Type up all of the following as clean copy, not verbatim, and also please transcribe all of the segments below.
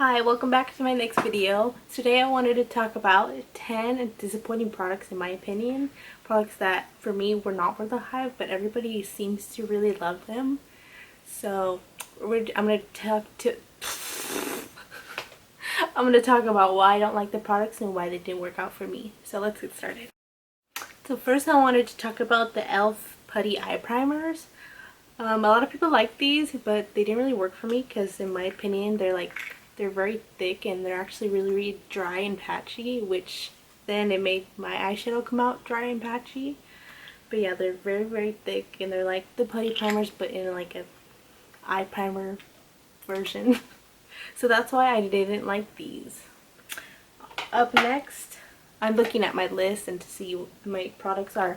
Hi, welcome back to my next video. Today I wanted to talk about 10 disappointing products in my opinion. Products that for me were not worth the hype, but everybody seems to really love them. So I'm going to talk about why I don't like the products and why they didn't work out for me. So let's get started. So first I wanted to talk about the e.l.f. Putty Eye Primers. A lot of people like these, but they didn't really work for me because in my opinion they're very thick and they're actually really dry and patchy, which then it made my eyeshadow come out dry and patchy. But yeah, they're very thick and they're like the putty primers but in like a eye primer version. So that's why I didn't like these. Up next, I'm looking at my list and to see what my products are.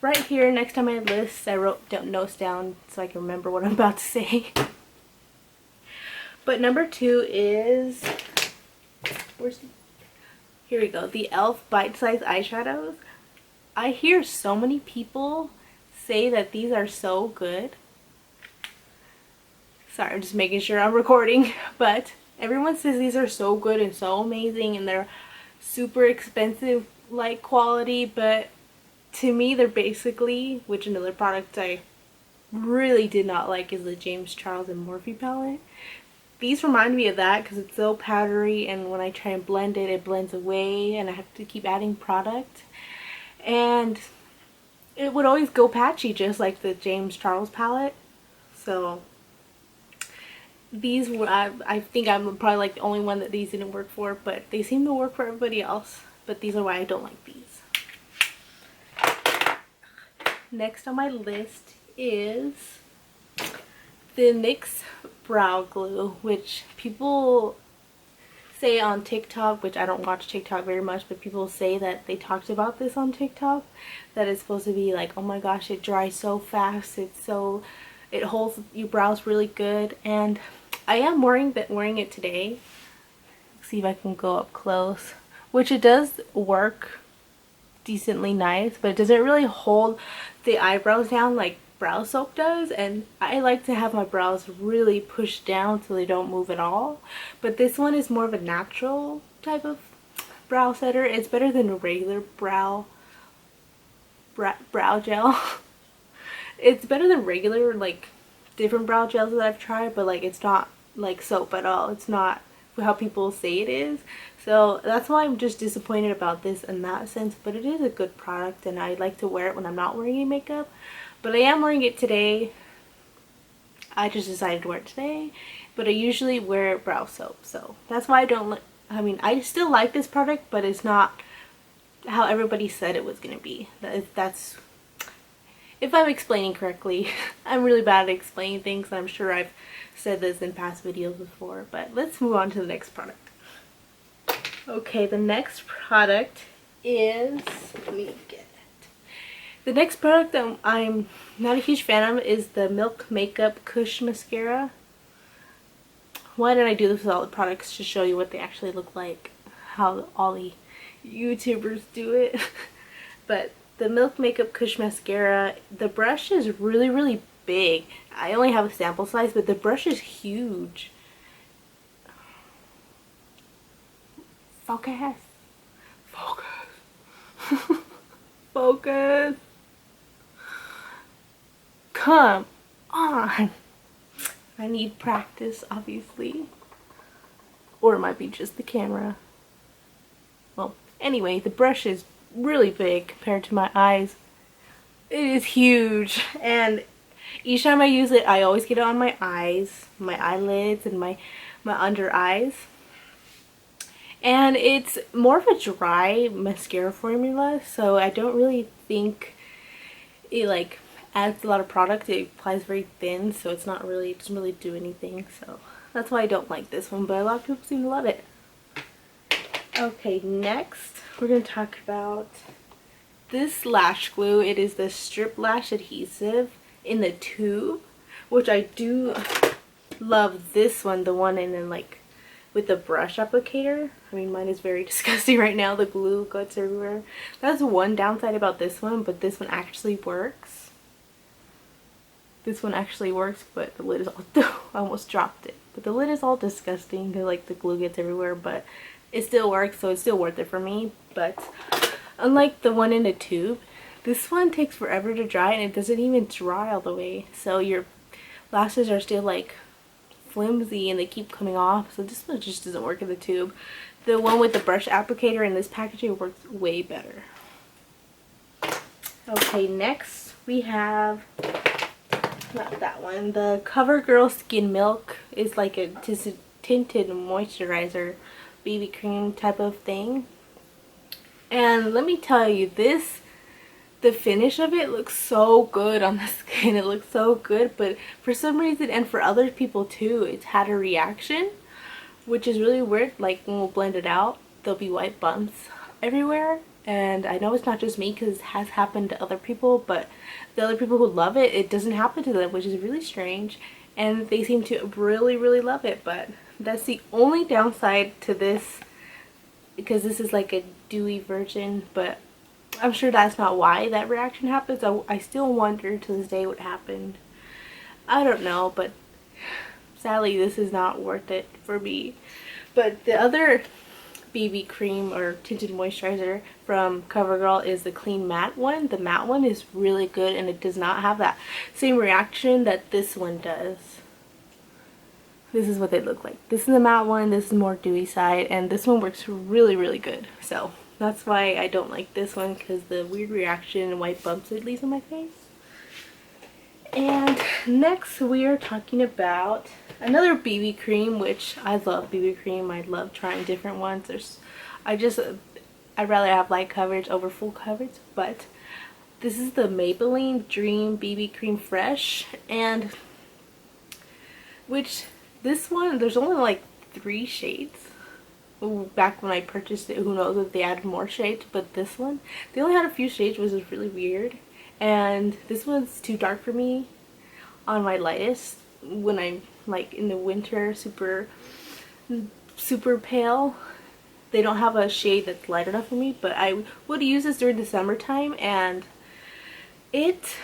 Right here next to my list, I wrote notes down so I can remember what I'm about to say. But number 2 is, here we go, the e.l.f. bite-sized eyeshadows. I hear so many people say that these are so good. Sorry, I'm just making sure I'm recording. But everyone says these are so good and so amazing and they're super expensive like quality, but to me they're basically, which another product I really did not like is the James Charles and Morphe palette. These remind me of that because it's so powdery and when I try and blend it, it blends away and I have to keep adding product. And it would always go patchy just like the James Charles palette. So these were, I think I'm probably like the only one that these didn't work for, but they seem to work for everybody else. But these are why I don't like these. Next on my list is the Nyx Brow Glue, which people say on TikTok, which I don't watch TikTok very much, but people say that they talked about this on TikTok, that it's supposed to be like, oh my gosh, it dries so fast, it holds your brows really good. And I am wearing it today. Let's see if I can go up close, which it does work decently nice, but it doesn't really hold the eyebrows down like brow soap does, and I like to have my brows really pushed down so they don't move at all. But this one is more of a natural type of brow setter. It's better than a regular brow gel. It's better than regular like different brow gels that I've tried, but like it's not like soap at all. It's not how people say it is. So that's why I'm just disappointed about this in that sense, but it is a good product and I like to wear it when I'm not wearing any makeup. But I am wearing it today. I just decided to wear it today, but I usually wear brow soap, so that's why I don't like, I mean, I still like this product, but it's not how everybody said it was gonna be. That's if I'm explaining correctly. I'm really bad at explaining things, and I'm sure I've said this in past videos before, but let's move on to the next product. Okay, the next product is, let me get it. The next product that I'm not a huge fan of is the Milk Makeup Kush Mascara. Why did I do this with all the products? To show you what they actually look like, how all the YouTubers do it. But the Milk Makeup Kush Mascara, the brush is really big. I only have a sample size, but the brush is huge. Focus. Focus. Come on. I need practice, obviously. Or it might be just the camera. Well, anyway, the brush is really big compared to my eyes. It is huge. And each time I use it, I always get it on my eyes, my eyelids, and my under eyes. And it's more of a dry mascara formula, so I don't really think it like adds a lot of product. It applies very thin, so it's not really, it doesn't really do anything. So that's why I don't like this one, but a lot of people seem to love it. Okay, next we're going to talk about this lash glue. It is the Strip Lash Adhesive in the tube, which I do love this one, the one in like with the brush applicator. I mean, mine is very disgusting right now. The glue guts everywhere. That's one downside about this one, but this one actually works. This one actually works, but the lid is all I almost dropped it. but the lid is all disgusting because like the glue gets everywhere, but it still works, so it's still worth it for me. But unlike the one in the tube, this one takes forever to dry and it doesn't even dry all the way, so your lashes are still like flimsy and they keep coming off. So this one just doesn't work in the tube. The one with the brush applicator in this packaging works way better. Okay, next we have, not that one, the CoverGirl Skin Milk is like a tinted moisturizer BB cream type of thing. And let me tell you, the finish of it looks so good on the skin. It looks so good, but for some reason, and for other people too, it's had a reaction, which is really weird. Like when we'll blend it out, there'll be white bumps everywhere. And I know it's not just me because it has happened to other people, but the other people who love it, it doesn't happen to them, which is really strange. And they seem to really, really love it. But that's the only downside to this, because this is like a dewy version, but I'm sure that's not why that reaction happens. I still wonder to this day what happened. I don't know, but sadly this is not worth it for me. But the other BB cream or tinted moisturizer from CoverGirl is the clean matte one. The matte one is really good and it does not have that same reaction that this one does. This is what they look like. This is the matte one, this is more dewy side, and this one works really, really good. So that's why I don't like this one, because the weird reaction and white bumps it leaves on my face. And next we are talking about another BB cream, which I love BB cream. I love trying different ones. I'd rather have light coverage over full coverage, but this is the Maybelline Dream BB Cream Fresh, and which this one, there's only like 3 shades. Back when I purchased it, who knows if they added more shades, but this one, they only had a few shades, which is really weird. And this one's too dark for me on my lightest when I'm like in the winter, super pale. They don't have a shade that's light enough for me, but I would use this during the summertime, and it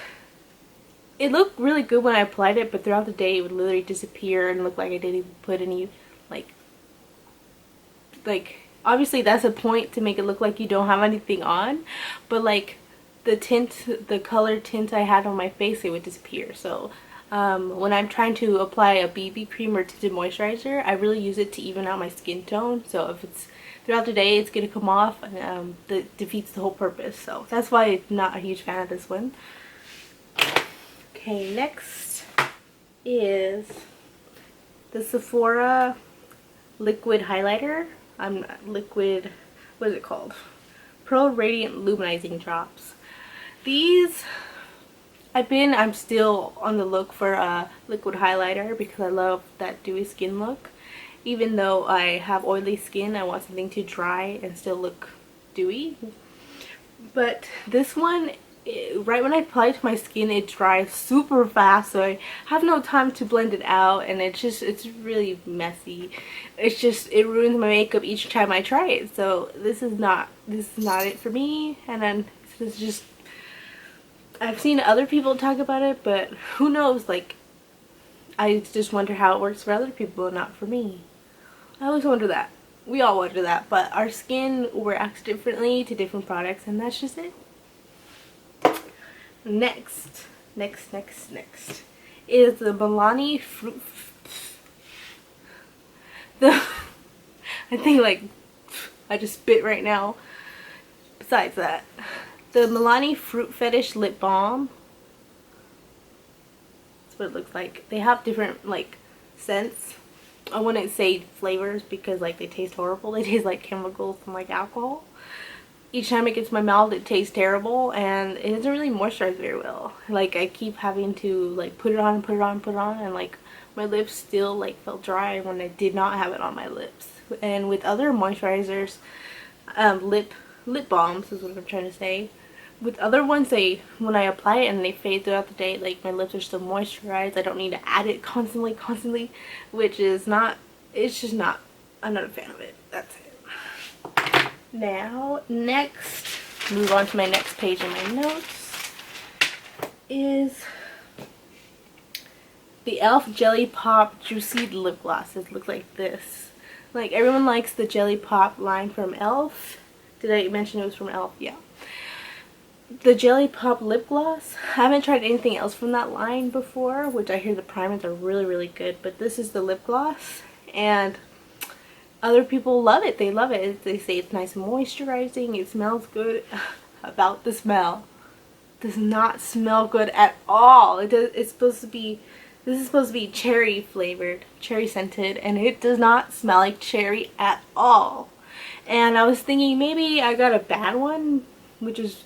looked really good when I applied it, but throughout the day it would literally disappear and look like I didn't even put any like obviously that's a point to make it look like you don't have anything on, but like the color tint I had on my face, it would disappear. So when I'm trying to apply a BB cream or tinted moisturizer, I really use it to even out my skin tone. So if it's throughout the day, it's gonna come off, and that defeats the whole purpose. So that's why I'm not a huge fan of this one. Okay, next is the Sephora liquid highlighter. Liquid, what is it called? Pro Radiant Luminizing Drops. These, I'm still on the look for a liquid highlighter because I love that dewy skin look. Even though I have oily skin, I want something to dry and still look dewy. But this one, right when I apply it to my skin, it dries super fast, so I have no time to blend it out, and it's really messy. It ruins my makeup each time I try it. So this is not it for me. And then it's just, I've seen other people talk about it, but who knows, like I just wonder how it works for other people and not for me. I always wonder that. We all wonder that, but our skin reacts differently to different products, and that's just it. Next is the Milani Fruit. I think like I just spit right now. Besides that, the Milani Fruit Fetish Lip Balm. That's what it looks like. They have different like scents. I wouldn't say flavors because like they taste horrible. They taste like chemicals and like alcohol. Each time it gets to my mouth, it tastes terrible, and it doesn't really moisturize very well. Like I keep having to like put it on, and like my lips still like felt dry when I did not have it on my lips. And with other moisturizers, lip balms is what I'm trying to say. With other ones, when I apply it and they fade throughout the day, like my lips are still moisturized. I don't need to add it constantly, which is not. It's just not. I'm not a fan of it. That's it. Now, next, move on to my next page in my notes, is the e.l.f. Jelly Pop Juicy Lip Gloss. It looks like this. Like, everyone likes the Jelly Pop line from e.l.f. Did I mention it was from e.l.f.? Yeah. The Jelly Pop Lip Gloss. I haven't tried anything else from that line before, which I hear the primers are really, really good. But this is the lip gloss. And other people love it. They love it. They say it's nice and moisturizing. It smells good. About the smell. Does not smell good at all. It's supposed to be, this is supposed to be cherry flavored, cherry scented, and it does not smell like cherry at all. And I was thinking maybe I got a bad one, which is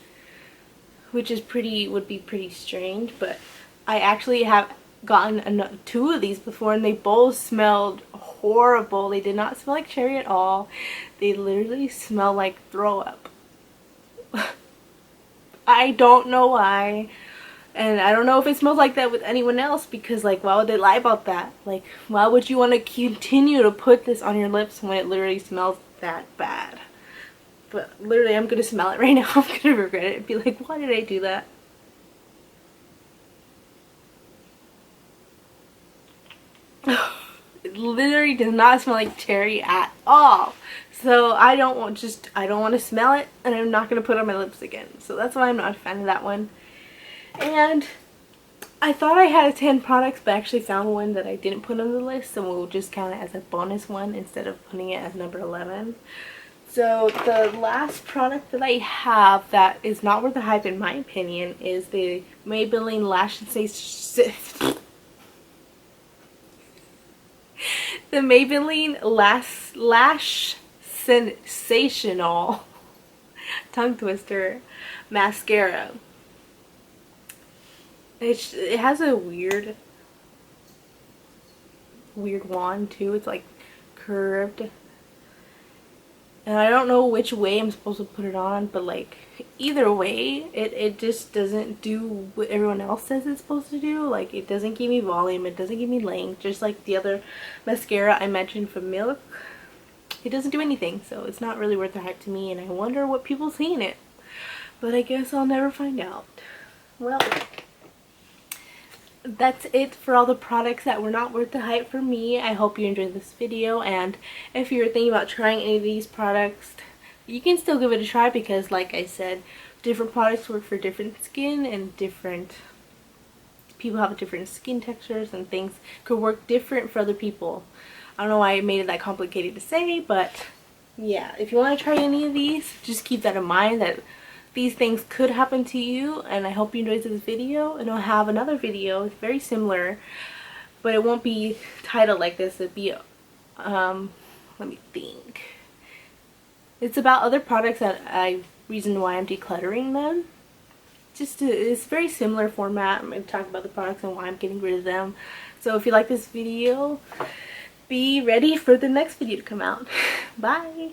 pretty, would be pretty strange, but I actually have gotten 2 of these before and they both smelled horrible. They did not smell like cherry at all. They literally smell like throw up. I don't know why, and I don't know if it smells like that with anyone else, because like, why would they lie about that? Like, why would you want to continue to put this on your lips when it literally smells that bad? But literally, I'm gonna smell it right now. I'm gonna regret it and be like, why did I do that? It literally does not smell like cherry at all. So I don't want to smell it, and I'm not going to put it on my lips again. So that's why I'm not a fan of that one. And I thought I had 10 products, but I actually found one that I didn't put on the list, so we'll just count it as a bonus one instead of putting it as number 11. So the last product that I have that is not worth the hype in my opinion is the Maybelline Lash Sensation. The Maybelline Lash Sensational tongue twister mascara. It has a weird wand too. It's like curved, and I don't know which way I'm supposed to put it on, but like either way it just doesn't do what everyone else says it's supposed to do. Like, it doesn't give me volume, it doesn't give me length, just like the other mascara I mentioned from Milk. It doesn't do anything, so it's not really worth the hype to me, and I wonder what people see in it. But I guess I'll never find out. Well, that's it for all the products that were not worth the hype for me. I hope you enjoyed this video, and if you're thinking about trying any of these products, you can still give it a try, because like I said, different products work for different skin, and different people have different skin textures, and things could work different for other people. I don't know why I made it that complicated to say, but yeah, if you want to try any of these, just keep that in mind, that these things could happen to you. And I hope you enjoyed this video, and I'll have another video very similar, but it won't be titled like this. It'd be let me think. It's about other products that reason why I'm decluttering them. It's very similar format. I'm going to talk about the products and why I'm getting rid of them. So if you like this video, be ready for the next video to come out. Bye!